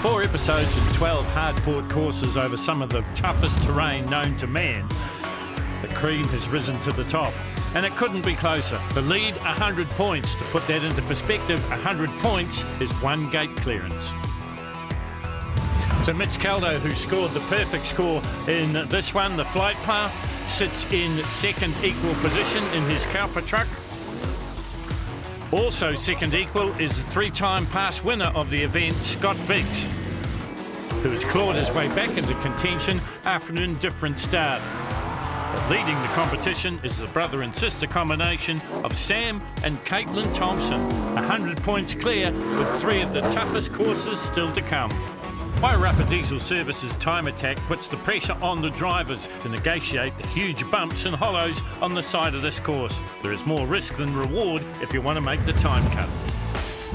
4 episodes and 12 hard-fought courses over some of the toughest terrain known to man, the cream has risen to the top. And it couldn't be closer. The lead, 100 points. To put that into perspective, 100 points is 1 gate clearance. So Mitch Caldo, who scored the perfect score in this one, the flight path, sits in second equal position in his CowperTruck. Also second equal is the 3-time past winner of the event, Scott Biggs, who has clawed his way back into contention after an indifferent start. But leading the competition is the brother and sister combination of Sam and Caitlin Thompson, 100 points clear with 3 of the toughest courses still to come. Wairarapa Diesel Services Time Attack puts the pressure on the drivers to negotiate the huge bumps and hollows on the side of this course. There is more risk than reward if you want to make the time cut.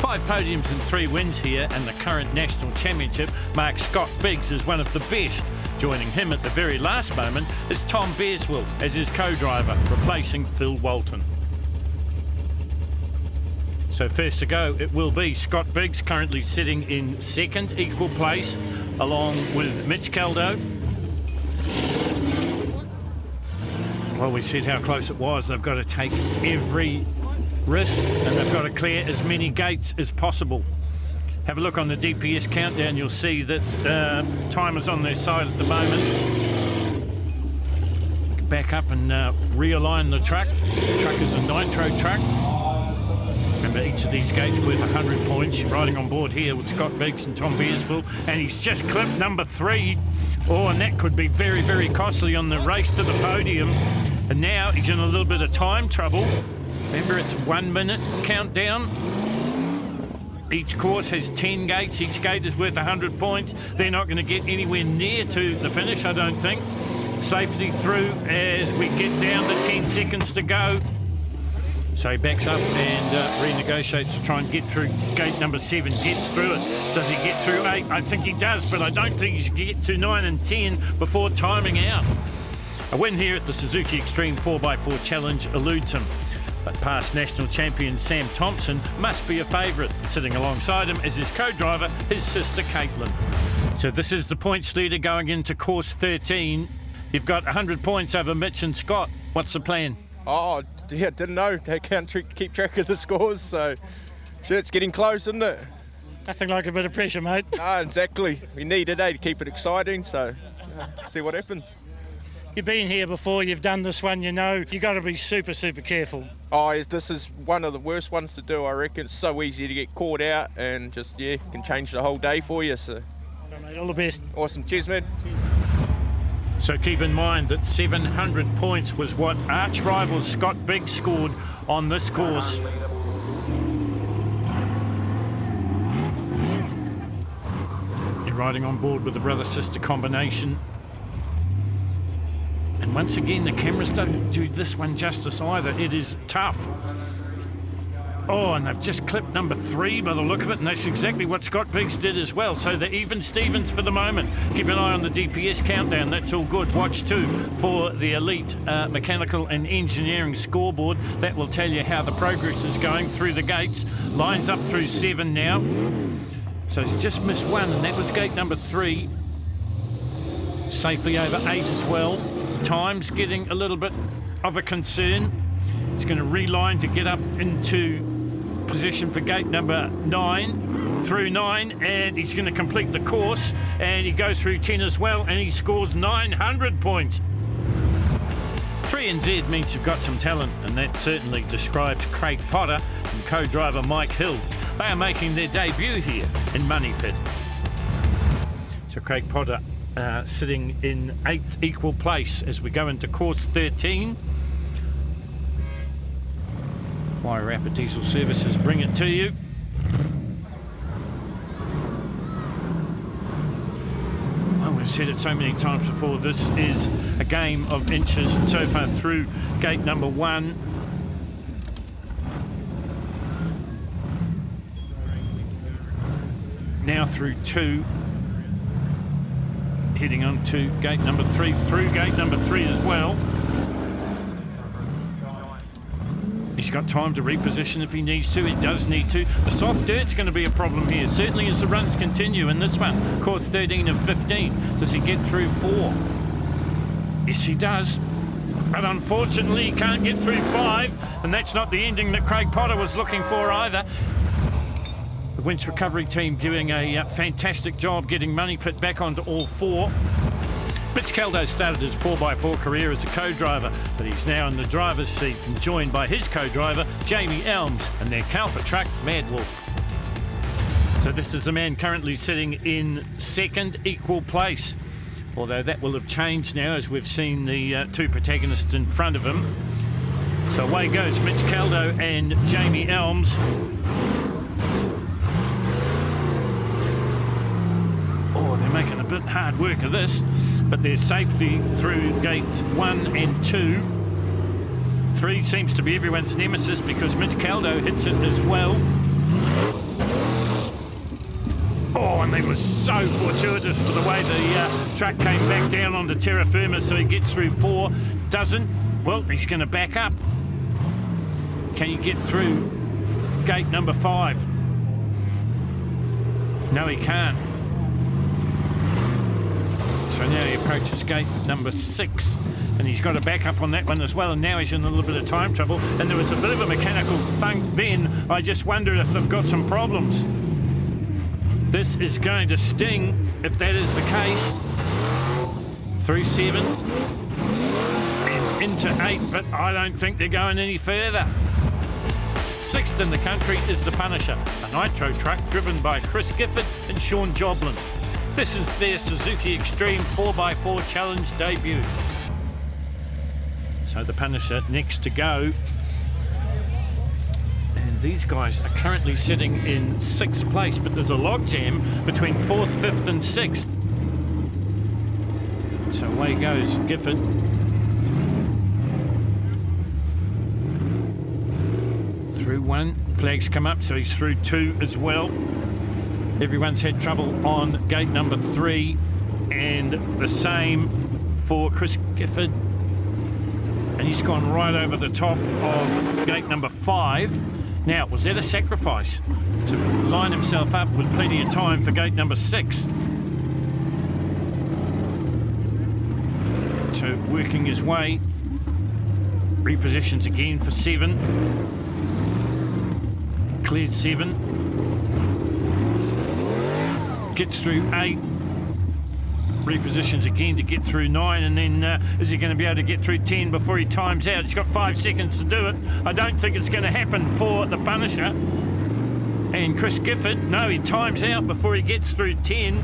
5 podiums and 3 wins here, and the current national championship marks Scott Biggs as one of the best. Joining him at the very last moment is Tom Bearswell as his co-driver, replacing Phil Walton. So first to go, it will be Scott Biggs, currently sitting in second equal place, along with Mitch Caldo. Well, we said how close it was. They've got to take every risk, and they've got to clear as many gates as possible. Have a look on the DPS countdown. You'll see that time is on their side at the moment. Back up and realign the truck. The truck is a nitro truck. Remember, each of these gates worth 100 points. You're riding on board here with Scott Biggs and Tom Bearsville, and he's just clipped number 3. Oh, and that could be very, very costly on the race to the podium. And now he's in a little bit of time trouble. Remember, it's 1 minute countdown. Each course has 10 gates. Each gate is worth 100 points. They're not going to get anywhere near to the finish, I don't think. Safely through as we get down to 10 seconds to go. So he backs up and renegotiates to try and get through gate number 7, gets through it. Does he get through 8? I think he does, but I don't think he can get to 9 and 10 before timing out. A win here at the Suzuki Extreme 4x4 Challenge eludes him. But past national champion Sam Thompson must be a favourite. Sitting alongside him is his co-driver, his sister Caitlin. So this is the points leader going into course 13. You've got 100 points over Mitch and Scott. What's the plan? Oh, yeah, didn't know. They can't keep track of the scores, so shit, it's getting close, isn't it? Nothing like a bit of pressure, mate. No, exactly. We need it, to keep it exciting, so see what happens. You've been here before, you've done this one, you know. You've got to be super, super careful. Oh, this is one of the worst ones to do, I reckon. It's so easy to get caught out and just, yeah, can change the whole day for you, so. All right, mate, all the best. Awesome. Cheers, man. Cheers. So keep in mind that 700 points was what arch rival Scott Biggs scored on this course. You're riding on board with the brother-sister combination. And once again, the cameras don't do this one justice either. It is tough. Oh, and they've just clipped number 3 by the look of it, and that's exactly what Scott Biggs did as well. So they're even Stevens for the moment. Keep an eye on the DPS countdown. That's all good. Watch too for the elite mechanical and engineering scoreboard. That will tell you how the progress is going through the gates. Lines up through 7 now. So he's just missed 1, and that was gate number 3. Safely over 8 as well. Time's getting a little bit of a concern. He's going to reline to get up into position for gate number 9, through 9, and he's going to complete the course, and he goes through 10 as well, and he scores 900 points. 3NZ means you've got some talent, and that certainly describes Craig Potter and co-driver Mike Hill. They are making their debut here in Money Pit. So Craig Potter sitting in 8th equal place as we go into course 13. Wairarapa Diesel Services bring it to you. Well, we've said it so many times before, this is a game of inches, and so far through gate number 1. Now through 2. Heading on to gate number 3, through gate number 3 as well. He's He's got time to reposition if he needs to. He does need to. The soft dirt's going to be a problem here, certainly as the runs continue in this one. Course 13 of 15. Does he get through 4? Yes, he does. But unfortunately, he can't get through 5, and that's not the ending that Craig Potter was looking for either. The winch recovery team doing a fantastic job getting Money Pit back onto all 4. Mitch Caldo started his 4x4 career as a co-driver, but he's now in the driver's seat and joined by his co-driver, Jamie Elms, and their CowperTruck, Mad Wolf. So this is the man currently sitting in second, equal place. Although that will have changed now as we've seen the 2 protagonists in front of him. So away goes Mitch Caldo and Jamie Elms. Oh, they're making a bit hard work of this, but they're safely through gates 1 and 2. 3 seems to be everyone's nemesis because Mitch Caldo hits it as well. Oh, and they were so fortuitous for the way the truck came back down onto terra firma, so he gets through 4. Doesn't. Well, he's going to back up. Can you get through gate number 5? No, he can't. So now he approaches gate number 6, and he's got to back up on that one as well, and now he's in a little bit of time trouble, and there was a bit of a mechanical funk then. I just wonder if they've got some problems. This is going to sting if that is the case. Through 7 and into 8, but I don't think they're going any further. 6th in the country is the Punisher, a nitro truck driven by Chris Gifford and Sean Joblin. This is their Suzuki Extreme 4x4 Challenge debut. So the Punisher next to go. And these guys are currently sitting in 6th place, but there's a logjam between 4th, 5th and 6th. So away goes Gifford. Through 1, flags come up, so he's through 2 as well. Everyone's had trouble on gate number 3, and the same for Chris Gifford. And he's gone right over the top of gate number 5. Now, was that a sacrifice to line himself up with plenty of time for gate number 6? So working his way, repositions again for 7. Cleared 7. Gets through 8. Repositions again to get through 9, and then is he going to be able to get through 10 before he times out? He's got 5 seconds to do it. I don't think it's going to happen for the Punisher. And Chris Gifford, no, he times out before he gets through 10.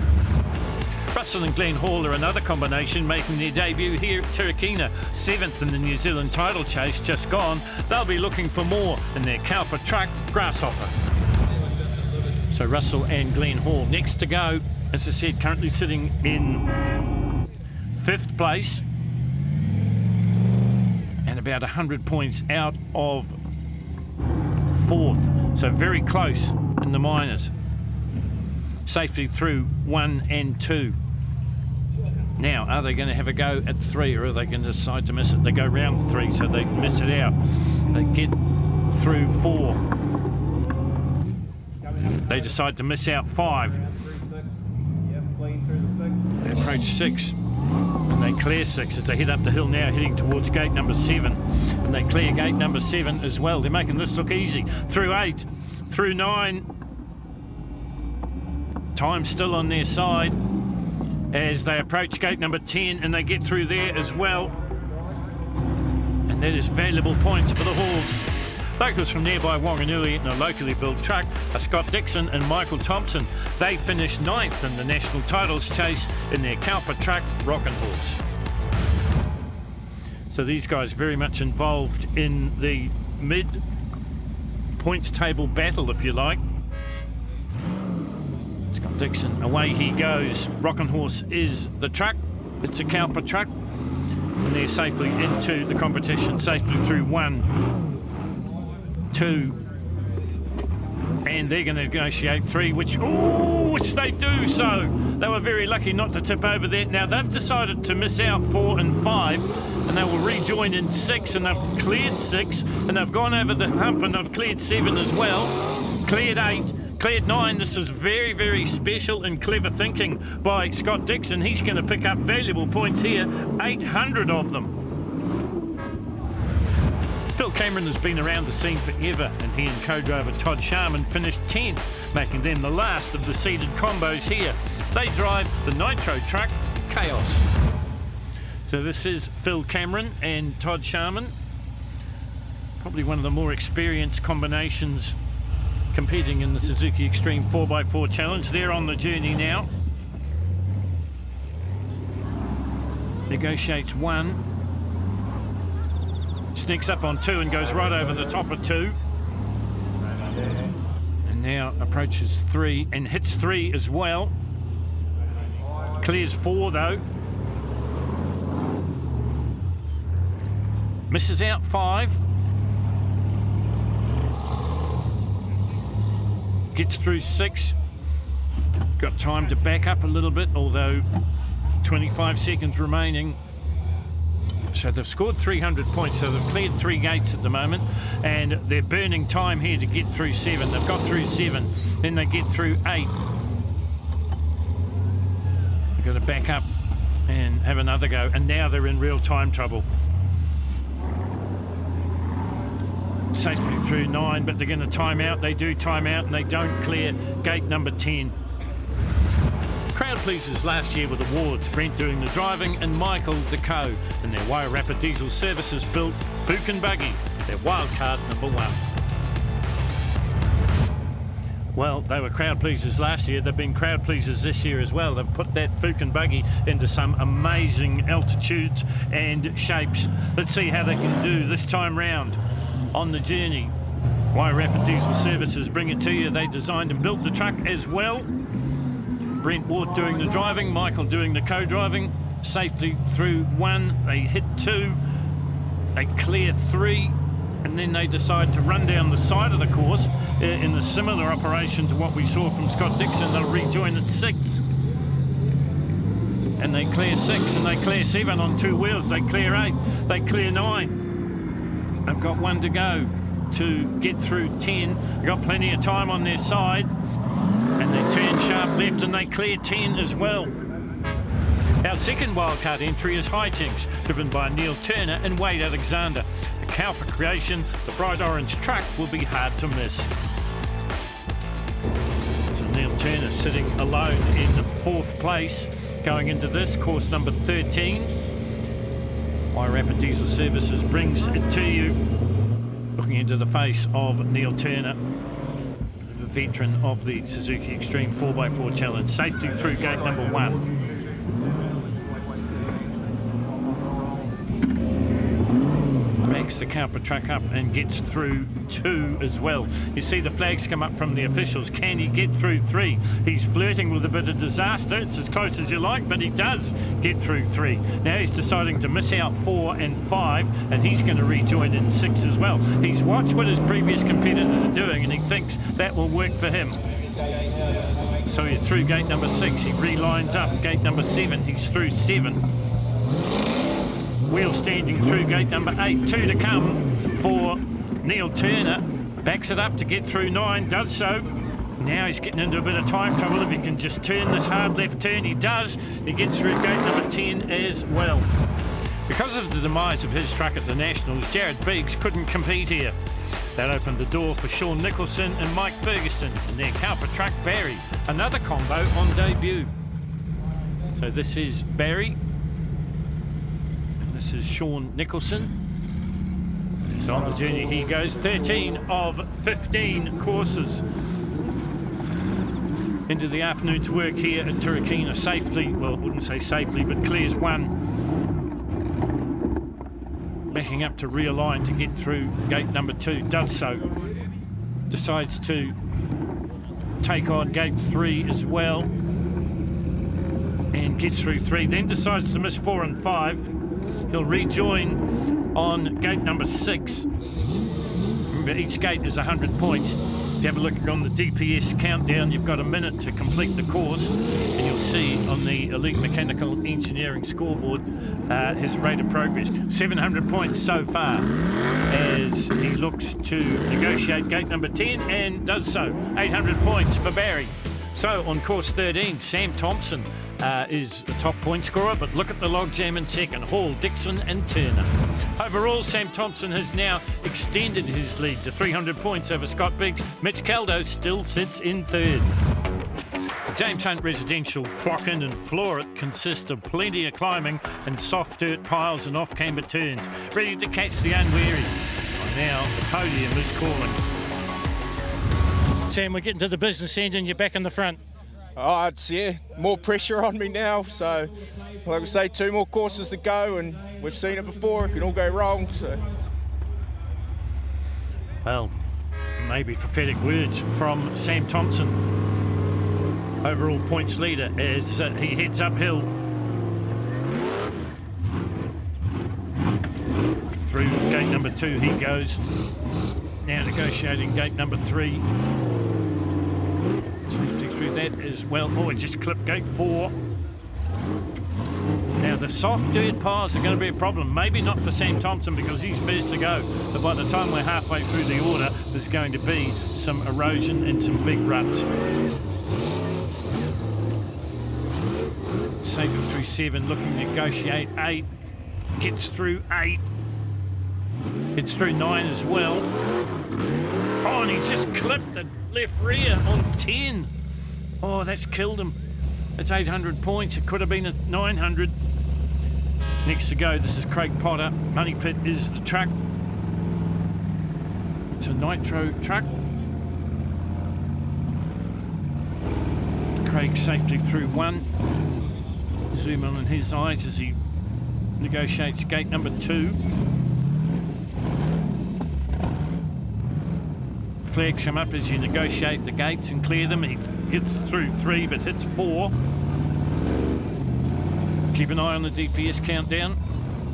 Russell and Glenn Hall are another combination making their debut here at Terrakina, 7th in the New Zealand title chase, just gone. They'll be looking for more in their CowperTruck Grasshopper. So Russell and Glenn Hall next to go. As I said, currently sitting in 5th place and about 100 points out of 4th. So very close in the minors. Safely through 1 and 2. Now, are they going to have a go at 3, or are they going to decide to miss it? They go round 3, so they miss it out. They get through 4. They decide to miss out 5. They approach 6, and they clear 6 as they head up the hill now, heading towards gate number 7. And they clear gate number 7 as well. They're making this look easy. Through 8, through 9. Time still on their side as they approach gate number 10, and they get through there as well. And that is valuable points for the Halls. Locals from nearby Wanganui in a locally built truck are Scott Dixon and Michael Thompson. They finished 9th in the national titles chase in their CowperTruck Rockin' Horse. So these guys very much involved in the mid points table battle, if you like. Scott Dixon, away he goes. Rockin' Horse is the truck. It's a CowperTruck, and they're safely into the competition, safely through 1, 2, and they're going to negotiate 3, which they do so. They were very lucky not to tip over there. Now they've decided to miss out 4 and 5. and they will rejoin in 6, and they've cleared 6, and they've gone over the hump, and they've cleared 7 as well, cleared 8, cleared 9. This is very, very special and clever thinking by Scott Dixon. He's going to pick up valuable points here, 800 of them. Phil Cameron has been around the scene forever, and he and co-driver Todd Sharman finished 10th, making them the last of the seeded combos here. They drive the Nitro truck Chaos. So this is Phil Cameron and Todd Sharman, probably one of the more experienced combinations competing in the Suzuki Extreme 4x4 Challenge. They're on the journey now. Negotiates 1. Sneaks up on 2 and goes right over the top of 2. And now approaches 3 and hits 3 as well. Clears 4 though. Misses out 5. Gets through 6. Got time to back up a little bit, although 25 seconds remaining. So they've scored 300 points, so they've cleared 3 gates at the moment, and they're burning time here to get through 7. They've got through 7, then they get through 8. They've got to back up and have another go, and now they're in real time trouble. Safely through 9, but they're going to time out. They do time out, and they don't clear gate number 10. Crowd pleasers last year with awards, Brent doing the driving and Michael the co, and their Wairarapa Diesel Services built Fukin Buggy, their wildcard number 1. Well, they were crowd pleasers last year. They've been crowd pleasers this year as well. They've put that Fukin Buggy into some amazing altitudes and shapes. Let's see how they can do this time round on the journey. Wairarapa Diesel Services bring it to you. They designed and built the truck as well. Brent Ward doing the driving, Michael doing the co-driving. Safely through 1, they hit 2, they clear 3, and then they decide to run down the side of the course in a similar operation to what we saw from Scott Dixon. They'll rejoin at 6. And they clear 6, and they clear 7 on 2 wheels. They clear 8, they clear 9. They've got 1 to go to get through 10. They've got plenty of time on their side. And they turn sharp left and they clear 10 as well. Our second wildcard entry is Hijinks, driven by Neil Turner and Wade Alexander. A Cowper creation, the bright orange truck will be hard to miss. So Neil Turner sitting alone in 4th place, going into this, course number 13. Wairarapa Diesel Services brings it to you, looking into the face of Neil Turner, veteran of the Suzuki Extreme 4x4 Challenge. Safety through gate number 1. Backs the Cowper truck up and gets through 2 as well. You see the flags come up from the officials. Can he get through 3? He's flirting with a bit of disaster. It's as close as you like, but he does get through 3. Now he's deciding to miss out 4 and 5, and he's going to rejoin in 6 as well. He's watched what his previous competitors are doing, and he thinks that will work for him. So he's through gate number 6. He relines up gate number 7. He's through 7. Wheel standing through gate number 8. 2 to come for Neil Turner. Backs it up to get through 9. Does so. Now he's getting into a bit of time trouble. If he can just turn this hard left turn, he does. He gets through gate number 10 as well. Because of the demise of his truck at the Nationals, Jared Biggs couldn't compete here. That opened the door for Sean Nicholson and Mike Ferguson and their Cowper truck Barry. Another combo on debut. So this is Barry. This is Sean Nicholson. So on the journey he goes, 13 of 15 courses into the afternoon's work here at Turakina safely. Well, I wouldn't say safely, but clears 1. Backing up to realign to get through gate number 2. Does so. Decides to take on gate 3 as well. And gets through 3. Then decides to miss 4 and 5. He'll rejoin on gate number 6. Remember, each gate is 100 points. If you have a look on the DPS countdown, you've got a minute to complete the course, and you'll see on the Elite Mechanical Engineering scoreboard his rate of progress. 700 points so far as he looks to negotiate gate number 10 and does so. 800 points for Barry. So on course 13, Sam Thompson is the top point scorer, but look at the logjam in second. Hall, Dixon and Turner. Overall, Sam Thompson has now extended his lead to 300 points over Scott Biggs. Mitch Caldo still sits in third. The James Hunt Residential clock in and floor it consists of plenty of climbing and soft dirt piles and off-camber turns, ready to catch the unwary. By now, the podium is calling. Sam, we're getting to the business end and you're back in the front. Oh, it's, yeah, more pressure on me now. So, like I say, 2 more courses to go, and we've seen it before. It can all go wrong. So, well, maybe prophetic words from Sam Thompson, overall points leader, as he heads uphill through gate number 2. He goes now negotiating gate number 3. Safety through that as well. Oh, it just clipped gate 4. Now the soft dirt piles are going to be a problem. Maybe not for Sam Thompson because he's first to go, but by the time we're halfway through the order, there's going to be some erosion and some big ruts. Safer through 7, looking to negotiate 8. Gets through 8. Gets through 9 as well. Oh, and he just clipped the left rear on 10. Oh, that's killed him. It's 800 points. It could have been a 900. Next to go, this is Craig Potter. Money Pit is the truck. It's a nitro truck. Craig safely through 1. Zoom on his eyes as he negotiates gate number 2. Flags come up as you negotiate the gates and clear them. He hits through 3 but hits 4. Keep an eye on the DPS countdown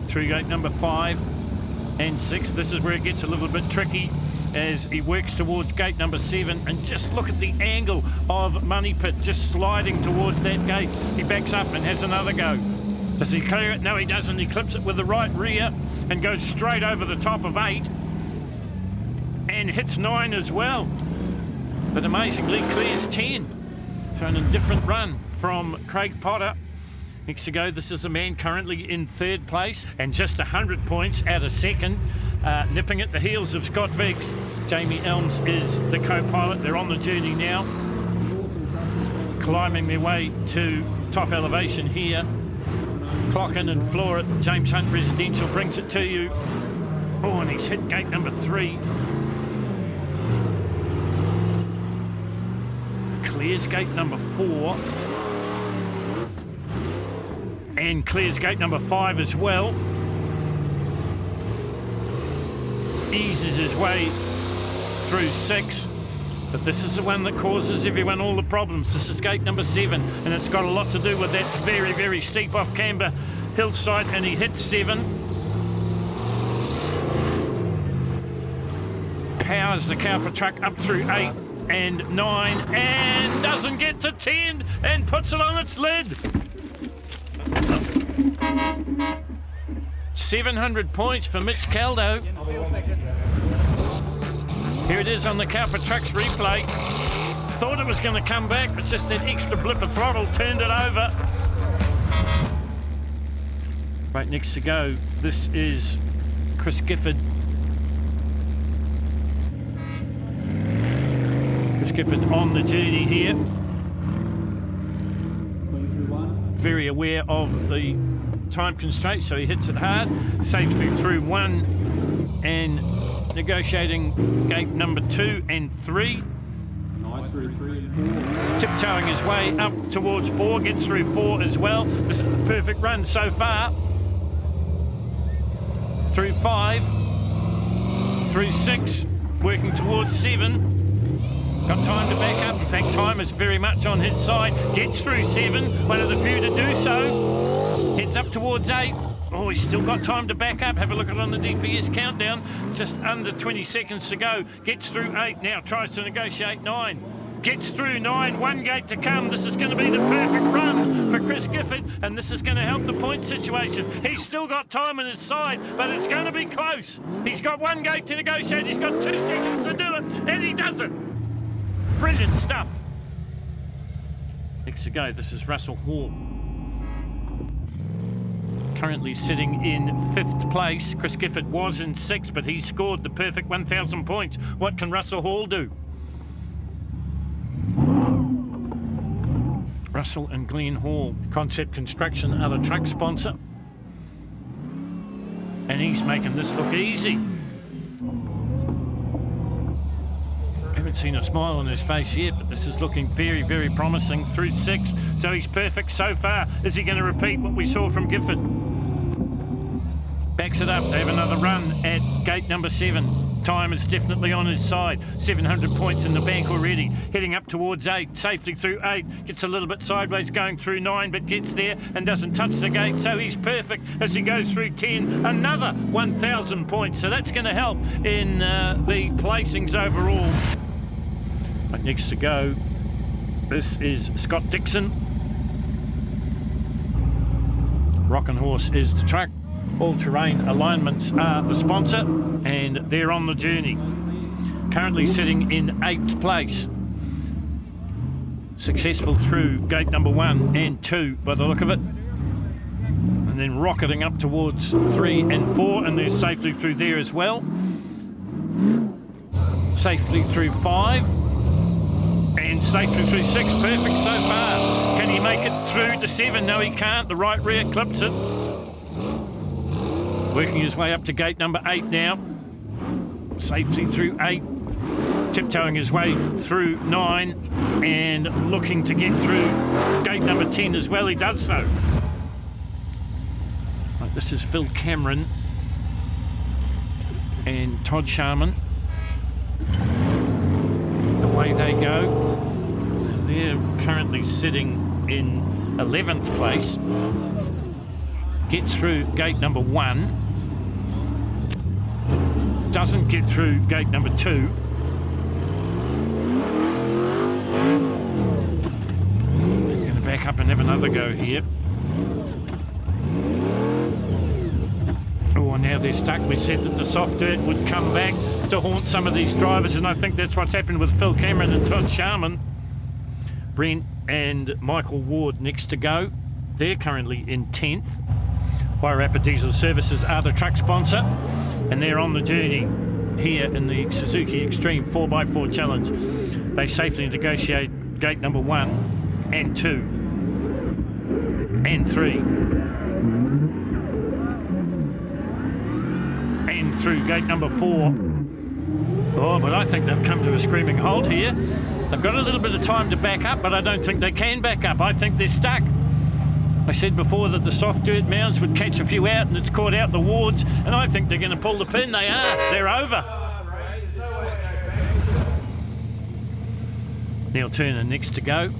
through gate number 5 and 6. This is where it gets a little bit tricky as he works towards gate number 7, and just look at the angle of Money Pit just sliding towards that gate. He backs up and has another go. Does he clear it? No, he doesn't. He clips it with the right rear and goes straight over the top of 8 and hits 9 as well, but amazingly clears 10. So an indifferent run from Craig Potter. Next to go, this is a man currently in 3rd place and just 100 points out of 2nd, nipping at the heels of Scott Biggs. Jamie Elms is the co-pilot. They're on the journey now, climbing their way to top elevation here. Clock in and floor it. James Hunt Residential brings it to you. Oh, and he's hit gate number 3. Clears gate number 4 and clears gate number 5 as well. Eases his way through 6, but this is the one that causes everyone all the problems. This is gate number 7, and it's got a lot to do with that very, very steep off-camber hillside, and he hits 7. Powers the CowperTruck up through 8 and 9 and doesn't get to 10 and puts it on its lid. 700 points for Mitch Caldo. Here it is on the CowperTrucks replay. Thought it was going to come back, but just that extra blip of throttle turned it over. Right next to go, this is Chris Gifford. Gifford on the journey here. Very aware of the time constraints, so he hits it hard. Safely through 1 and negotiating gate number 2 and 3. Tiptoeing his way up towards 4, gets through 4 as well. This is the perfect run so far. Through 5, through 6, working towards 7. Got time to back up. In fact, time is very much on his side. Gets through 7, one of the few to do so. Heads up towards 8. Oh, he's still got time to back up. Have a look at it on the DPS countdown. Just under 20 seconds to go. Gets through 8 now. Tries to negotiate 9. Gets through 9. 1 gate to come. This is going to be the perfect run for Chris Gifford, and this is going to help the point situation. He's still got time on his side, but it's going to be close. He's got 1 gate to negotiate. He's got 2 seconds to do it, and he does it. Brilliant stuff. Next to go, this is Russell Hall. Currently sitting in 5th place. Chris Gifford was in 6th, but he scored the perfect 1,000 points. What can Russell Hall do? Russell and Glenn Hall, Concept Construction, other truck sponsor. And he's making this look easy. Haven't seen a smile on his face yet, but this is looking very, very promising through 6. So he's perfect so far. Is he going to repeat what we saw from Gifford? Backs it up. They have another run at gate number 7. Time is definitely on his side. 700 points in the bank already. Heading up towards 8. Safely through 8. Gets a little bit sideways going through 9, but gets there and doesn't touch the gate. So he's perfect as he goes through 10. Another 1,000 points. So that's going to help in the placings overall. Right, next to go, this is Scott Dixon. Rockin' Horse is the truck. All-terrain alignments are the sponsor, and they're on the journey. Currently sitting in 8th place. Successful through gate number 1 and 2 by the look of it. And then rocketing up towards 3 and 4, and they're safely through there as well. Safely through 5. And safely through 6. Perfect so far. Can he make it through to 7? No, he can't. The right rear clips it. Working his way up to gate number 8 now. Safely through 8. Tiptoeing his way through 9. And looking to get through gate number 10 as well. He does so. Right, this is Phil Cameron and Todd Sharman. Away they go. They're currently sitting in 11th place. Gets through gate number 1. Doesn't get through gate number 2. They're going to back up and have another go here. Oh, now they're stuck. We said that the soft dirt would come back to haunt some of these drivers, and I think that's what's happened with Phil Cameron and Todd Sharman. Brent and Michael Ward next to go. They're currently in 10th. Wairarapa Diesel Services are the truck sponsor, and they're on the journey here in the Suzuki Extreme 4x4 Challenge. They safely negotiate gate number 1 and 2 and 3 and through gate number 4. Oh, but I think they've come to a screaming halt here. They've got a little bit of time to back up, but I don't think they can back up. I think they're stuck. I said before that the soft dirt mounds would catch a few out, and it's caught out the wards, and I think they're going to pull the pin. They are. They're over. Neil Turner next to go.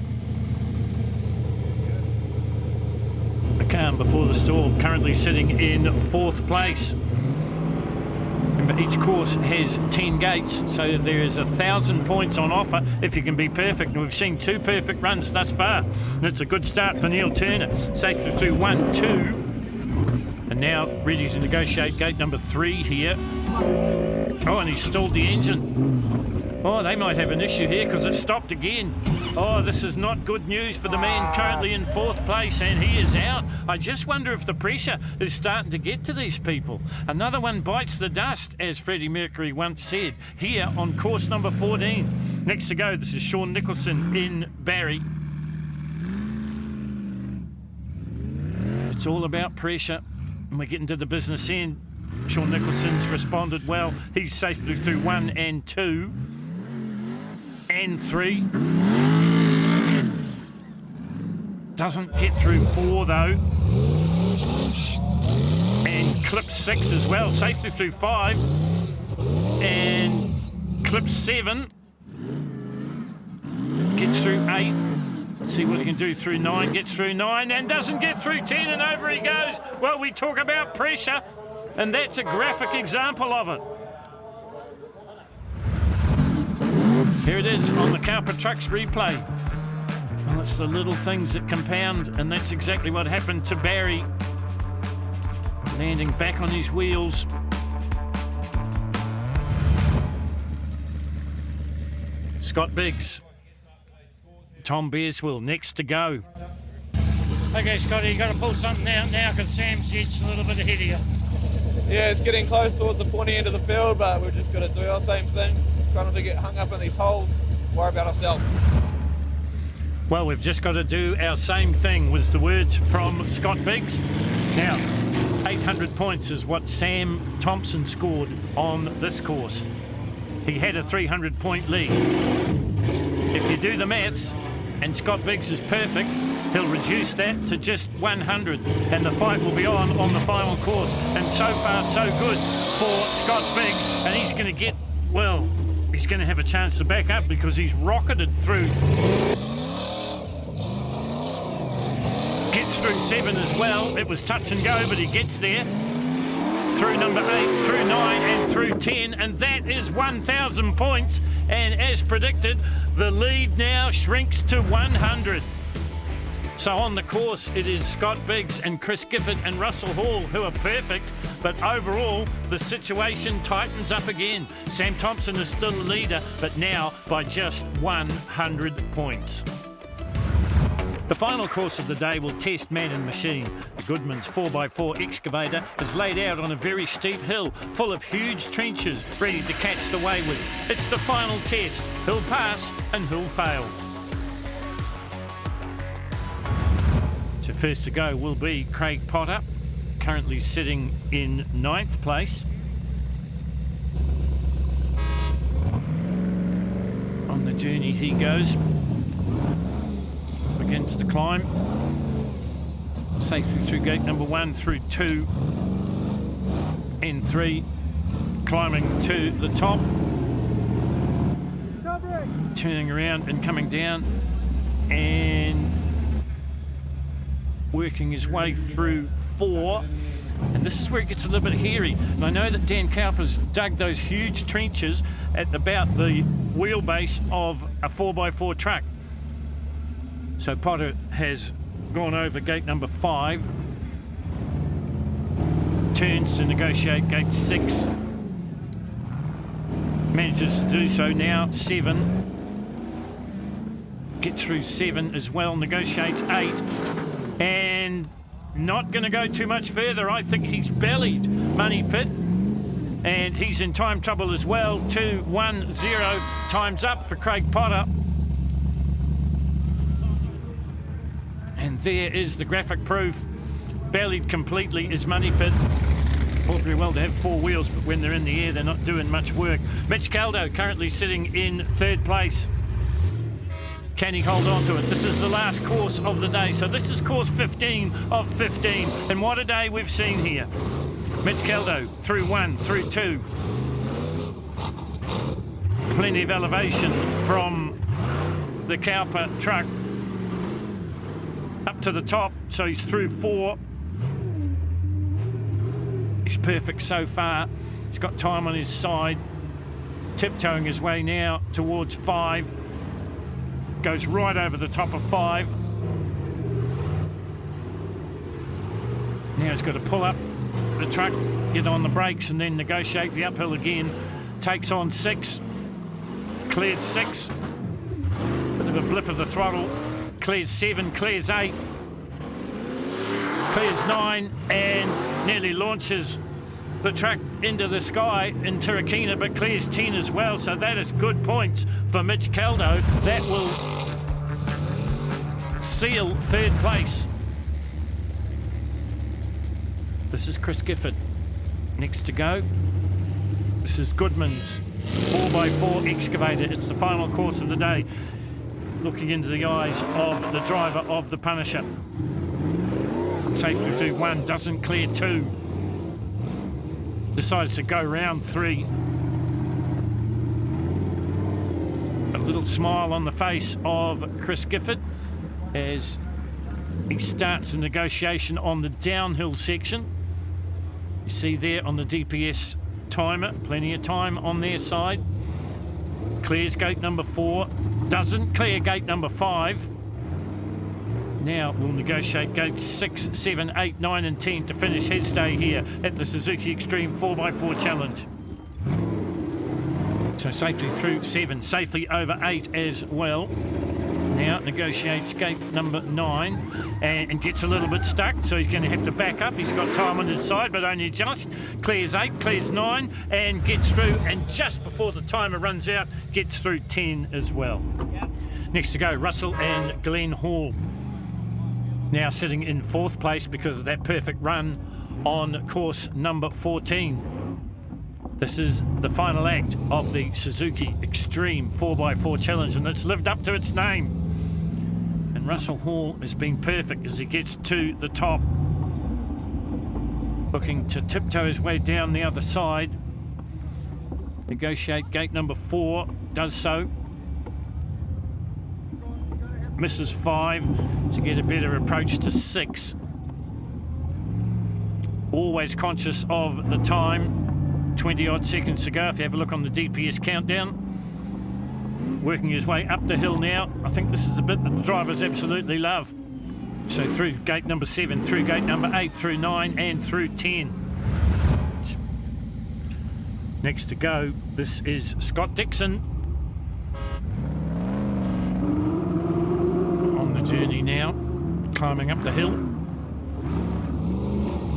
The calm before the storm, currently sitting in 4th place. Remember, each course has 10 gates, so there is 1,000 points on offer if you can be perfect. And we've seen 2 perfect runs thus far. And it's a good start for Neil Turner. Safely through 1, 2. And now ready to negotiate gate number 3 here. Oh, and he stalled the engine. Oh, they might have an issue here because it stopped again. Oh, this is not good news for the man currently in 4th place, and he is out. I just wonder if the pressure is starting to get to these people. Another one bites the dust, as Freddie Mercury once said, here on course number 14. Next to go, this is Sean Nicholson in Barry. It's all about pressure, and we're getting to the business end. Sean Nicholson's responded well. He's safely through 1 and 2 and 3. Doesn't get through 4 though. And clips 6 as well. Safely through 5. And clips 7. Gets through 8. See what he can do through 9, gets through 9 and doesn't get through 10, and over he goes. Well, we talk about pressure, and that's a graphic example of it. Here it is on the CowperTrucks replay. Well, it's the little things that compound, and that's exactly what happened to Barry. Landing back on his wheels. Scott Biggs. Tom Bearswell next to go. Okay, Scotty, you got to pull something out now because Sam's edged a little bit ahead of you. Yeah, it's getting close towards the pointy end of the field, but we've just got to do our same thing. Try not to get hung up in these holes, worry about ourselves. Well, we've just got to do our same thing, was the words from Scott Biggs. Now, 800 points is what Sam Thompson scored on this course. He had a 300-point lead. If you do the maths, and Scott Biggs is perfect, he'll reduce that to just 100, and the fight will be on the final course. And so far, so good for Scott Biggs, and he's going to get, well, he's going to have a chance to back up because he's rocketed through. Gets through 7 as well. It was touch and go, but he gets there. Through number 8, through 9 and through 10, and that is 1,000 points, and as predicted, the lead now shrinks to 100. So on the course it is Scott Biggs and Chris Gifford and Russell Hall who are perfect, but overall the situation tightens up again. Sam Thompson is still the leader, but now by just 100 points. The final course of the day will test man and machine. The Goodman's 4x4 excavator is laid out on a very steep hill full of huge trenches ready to catch the wayward. It's the final test. Who'll pass and who'll fail. So first to go will be Craig Potter, currently sitting in 9th place. On the journey he goes. Begins to climb safely through gate number 1, through 2 and 3, climbing to the top, turning around and coming down and working his way through 4. And this is where it gets a little bit hairy. And I know that Dan Cowper's dug those huge trenches at about the wheelbase of a 4x4 truck. So Potter has gone over gate number 5, turns to negotiate gate 6, manages to do so now, 7, gets through 7 as well, negotiates 8, and not going to go too much further. I think he's bellied Money Pit, and he's in time trouble as well. 2-1-0, time's up for Craig Potter. And there is the graphic proof. Bellied completely is Money Pit. All very well to have 4 wheels, but when they're in the air, they're not doing much work. Mitch Caldo currently sitting in 3rd place. Can he hold on to it? This is the last course of the day. So this is course 15 of 15. And what a day we've seen here. Mitch Caldo through 1, through 2. Plenty of elevation from the Cowper truck up to the top, so he's through 4. He's perfect so far. He's got time on his side, tiptoeing his way now towards 5. Goes right over the top of 5. Now he's got to pull up the truck, get on the brakes, and then negotiate the uphill again. Takes on 6, clears 6. Bit of a blip of the throttle. Clears 7, clears 8, clears 9, and nearly launches the truck into the sky in Tirakina, but clears 10 as well, so that is good points for Mitch Caldo. That will seal 3rd place. This is Chris Gifford next to go. This is Goodman's 4x4 excavator. It's the final course of the day. Looking into the eyes of the driver of the Punisher. Safely through 1, doesn't clear 2. Decides to go round 3. A little smile on the face of Chris Gifford. as he starts the negotiation on the downhill section. You see there on the DPS timer, plenty of time on their side. Clears gate number 4, doesn't clear gate number 5. Now we'll negotiate gates 6, 7, 8, 9 and 10 to finish his day here at the Suzuki Extreme 4x4 Challenge. So safely through 7, safely over 8 as well. Now negotiates gate number 9 and gets a little bit stuck, so he's going to have to back up. He's got time on his side, but only just. Clears 8, clears 9 and gets through, and just before the timer runs out, gets through 10 as well. Next to go, Russell and Glenn Hall. Now sitting in 4th place because of that perfect run on course number 14. This is the final act of the Suzuki Extreme 4x4 Challenge, and it's lived up to its name. And Russell Hall has been perfect as he gets to the top. Looking to tiptoe his way down the other side. Negotiate gate number 4, does so. Misses 5 to get a better approach to 6. Always conscious of the time, 20 odd seconds to go. If you have a look on the DPS countdown, working his way up the hill now. I think this is a bit that the drivers absolutely love. So through gate number 7, through gate number 8, through 9 and through 10. Next to go, this is Scott Dixon. Journey now, climbing up the hill.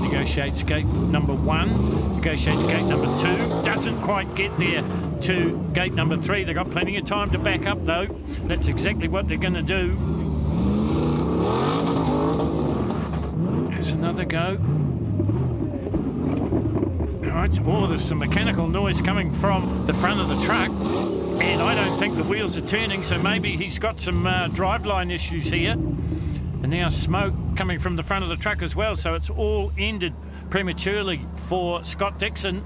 Negotiates gate number 1, negotiates gate number 2, doesn't quite get there to gate number 3. They've got plenty of time to back up though. That's exactly what they're going to do. There's another go. Alright, oh, there's some mechanical noise coming from the front of the truck. And I don't think the wheels are turning, so maybe he's got some driveline issues here. And now smoke coming from the front of the truck as well, so it's all ended prematurely for Scott Dixon.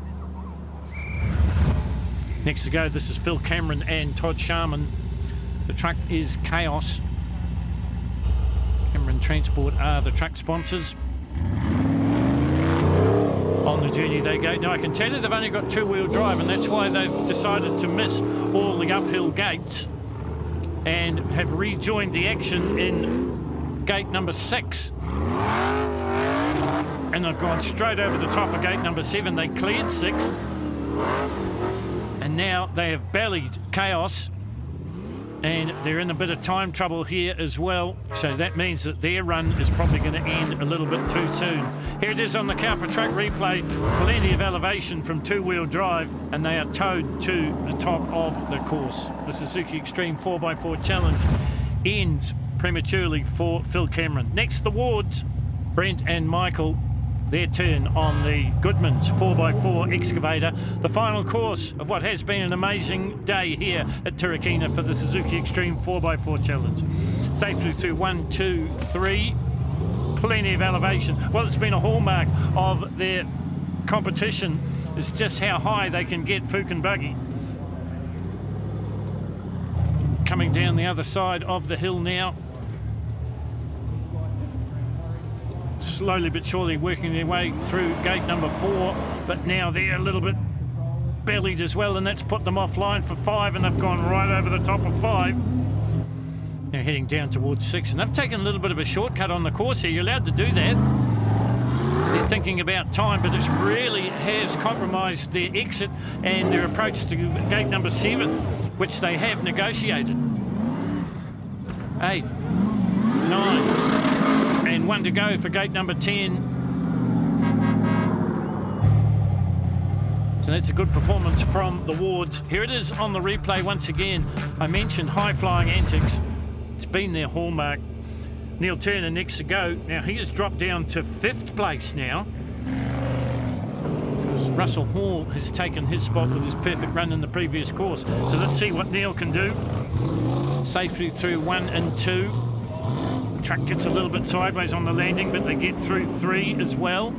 Next to go, this is Phil Cameron and Todd Sharman. The truck is Chaos. Cameron Transport are the truck sponsors. On the journey they go. Now I can tell you they've only got 2-wheel drive, and that's why they've decided to miss all the uphill gates and have rejoined the action in gate number 6. And they've gone straight over the top of gate number 7. They cleared 6. And now they have bellied Chaos. And they're in a bit of time trouble here as well. So that means that their run is probably going to end a little bit too soon. Here it is on the CowperTruck replay. Plenty of elevation from 2-wheel drive, and they are towed to the top of the course. The Suzuki Extreme 4x4 Challenge ends prematurely for Phil Cameron. Next, the Wards, Brent and Michael. Their turn on the Goodman's 4x4 excavator. The final course of what has been an amazing day here at Turakina for the Suzuki Extreme 4x4 Challenge. Safely through 1, 2, 3. Plenty of elevation. Well, it's been a hallmark of their competition is just how high they can get Fook and Buggy. Coming down the other side of the hill now. Slowly but surely working their way through gate number 4, but now they're a little bit bellied as well, and that's put them offline for 5, and they've gone right over the top of 5. Now heading down towards 6, and they've taken a little bit of a shortcut on the course here. You're allowed to do that. They're thinking about time, but it really has compromised their exit and their approach to gate number 7, which they have negotiated. 8, 9, and 1 to go for gate number 10. So that's a good performance from the Wards. Here it is on the replay once again. I mentioned high-flying antics. It's been their hallmark. Neil Turner next to go. Now he has dropped down to 5th place now, because Russell Hall has taken his spot with his perfect run in the previous course. So let's see what Neil can do. Safely through 1 and 2. Truck gets a little bit sideways on the landing, but they get through 3 as well.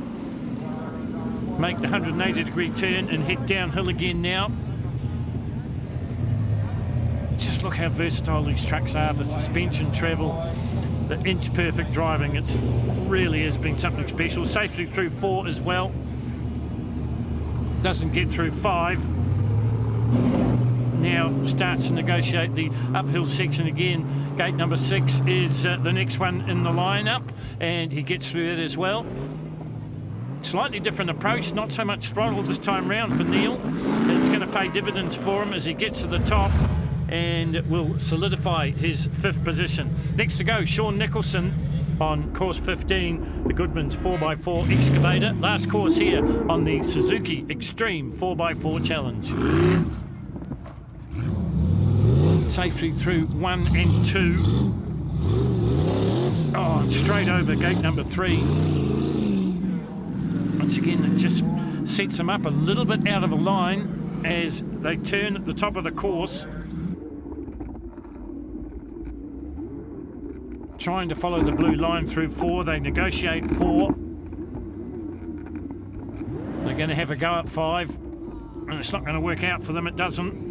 Make the 180-degree turn and head downhill again now. Just look how versatile these trucks are. The suspension travel, the inch perfect driving. It's really has been something special. Safely through 4 as well. Doesn't get through 5. Now starts to negotiate the uphill section again. Gate number 6 is the next one in the lineup, and he gets through it as well. Slightly different approach, not so much throttle this time round for Neil. It's going to pay dividends for him as he gets to the top, and it will solidify his 5th position. Next to go, Sean Nicholson on course 15, the Goodman's 4x4 excavator. Last course here on the Suzuki Extreme 4x4 Challenge. Safely through 1 and 2. Oh, and straight over gate number 3. Once again, it just sets them up a little bit out of a line as they turn at the top of the course. Trying to follow the blue line through 4. They negotiate 4. They're going to have a go at 5. And it's not going to work out for them. It doesn't.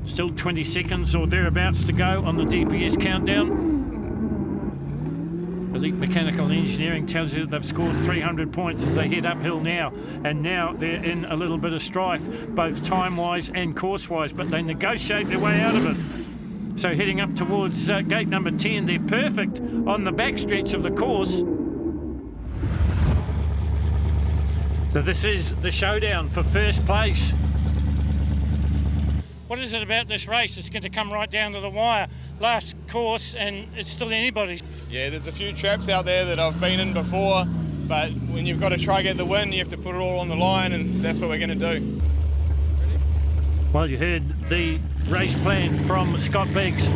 Still 20 seconds or thereabouts to go on the DPS countdown. Elite Mechanical Engineering tells you that they've scored 300 points as they head uphill now. And now they're in a little bit of strife, both time-wise and course-wise, but they negotiate their way out of it. So heading up towards gate number 10, they're perfect on the backstretch of the course. So this is the showdown for first place. What is it about this race? It's going to come right down to the wire. Last course, and it's still anybody's. Yeah, there's a few traps out there that I've been in before, but when you've got to try get the win, you have to put it all on the line, and that's what we're going to do. Well, you heard the race plan from Scott Biggs.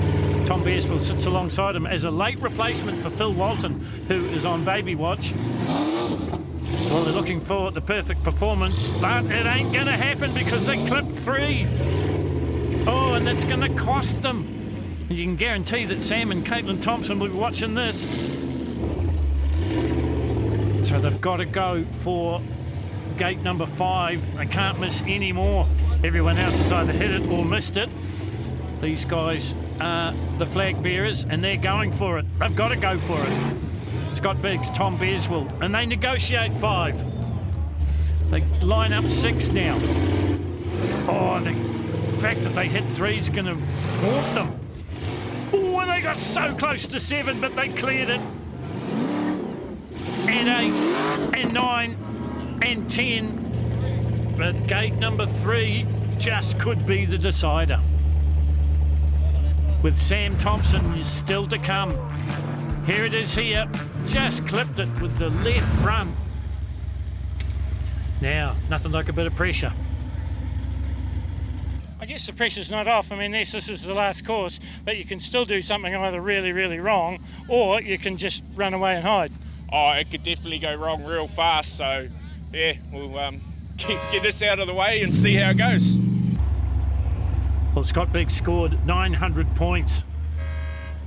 Tom Bearsville sits alongside him as a late replacement for Phil Walton, who is on baby watch. Well, they're looking for the perfect performance, but it ain't going to happen because they clipped 3. Oh, and that's going to cost them. And you can guarantee that Sam and Caitlin Thompson will be watching this. So they've got to go for gate number 5. They can't miss any more. Everyone else has either hit it or missed it. These guys are the flag bearers, and they're going for it. They've got to go for it. Scott Biggs, Tom Bearsville, and they negotiate 5. They line up 6 now. Oh, the fact that they hit 3 is going to haunt them. Oh, and they got so close to 7, but they cleared it. And 8, and 9, and 10. But gate number 3 just could be the decider. With Sam Thompson still to come. Here it is here. Just clipped it with the left front. Now, nothing like a bit of pressure. I guess the pressure's not off. I mean, yes, this is the last course, but you can still do something either really, really wrong, or you can just run away and hide. Oh, it could definitely go wrong real fast, so yeah, we'll get this out of the way and see how it goes. Well, Scott Biggs scored 900 points,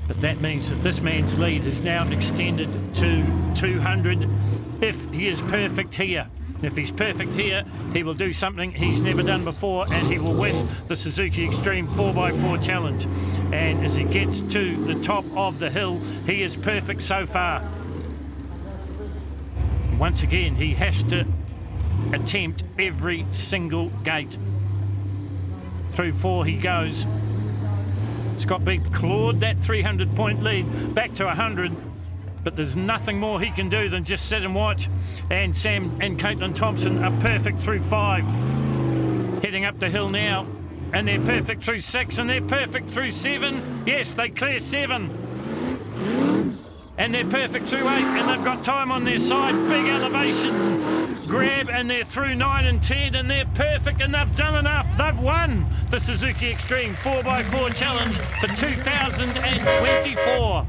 but that means that this man's lead is now extended to 200 if he is perfect here. If he's perfect here, he will do something he's never done before, and he will win the Suzuki Extreme 4x4 Challenge. And as he gets to the top of the hill, he is perfect so far. Once again, he has to attempt every single gate. Through 4 he goes. Scott Biggs clawed that 300-point lead back to 100, but there's nothing more he can do than just sit and watch. And Sam and Caitlin Thompson are perfect through 5. Heading up the hill now, and they're perfect through 6, and they're perfect through 7. Yes, they clear 7. And they're perfect through 8, and they've got time on their side. Big elevation grab, and they're through 9 and 10, and they're perfect, and they've done enough. They've won the Suzuki Extreme 4x4 Challenge for 2024.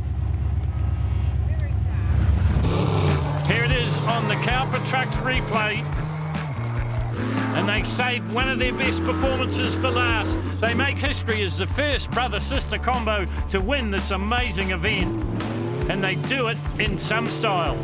Here it is on the CowperTrucks replay. And they saved one of their best performances for last. They make history as the first brother-sister combo to win this amazing event. And they do it in some style.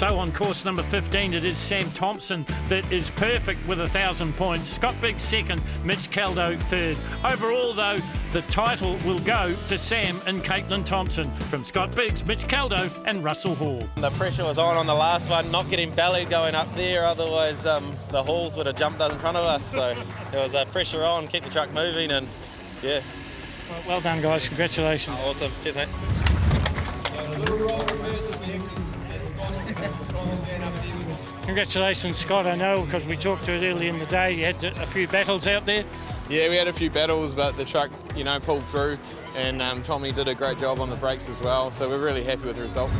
So on course number 15, it is Sam Thompson that is perfect with 1,000 points. Scott Biggs second, Mitch Caldo third. Overall, though, the title will go to Sam and Caitlin Thompson from Scott Biggs, Mitch Caldo and Russell Hall. The pressure was on the last one, not getting bellied going up there, otherwise the Halls would have jumped in front of us. So there was pressure on, keep the truck moving, and yeah. Well done, guys. Congratulations. Awesome. Cheers, mate. Congratulations, Scott. I know because we talked to it early in the day. You had a few battles out there. Yeah, we had a few battles, but the truck, pulled through, and Tommy did a great job on the brakes as well. So we're really happy with the result.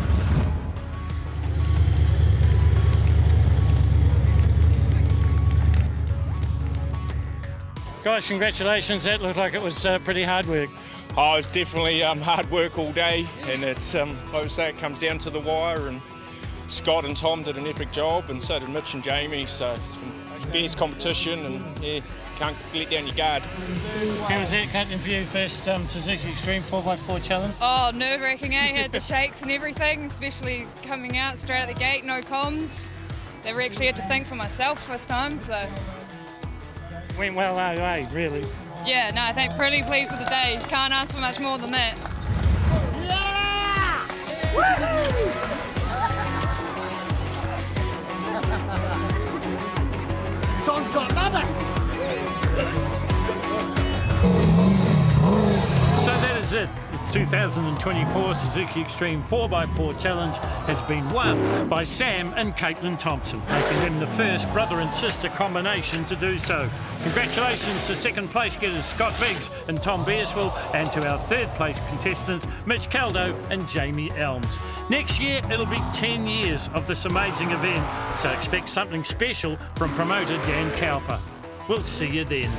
Guys, congratulations. That looked like it was pretty hard work. Oh, it's definitely hard work all day, and it's like I say, it comes down to the wire. And Scott and Tom did an epic job, and so did Mitch and Jamie. So it's been fierce competition, and yeah, can't let down your guard. How was that, Caitlin, for you? First Suzuki Extreme 4x4 challenge? Oh, nerve-wracking, eh? Had the shakes and everything, especially coming out straight out the gate, no comms. Never actually had to think for myself first time, so. Went well, really. Yeah, no, I think pretty pleased with the day. Can't ask for much more than that. Yeah! Tom's got another! So that is it. The 2024 Suzuki Extreme 4x4 Challenge has been won by Sam and Caitlin Thompson, making them the first brother and sister combination to do so. Congratulations to second place getters Scott Biggs and Tom Beersville, and to our third place contestants Mitch Caldo and Jamie Elms. Next year it'll be 10 years of this amazing event, so expect something special from promoter Dan Cowper. We'll see you then.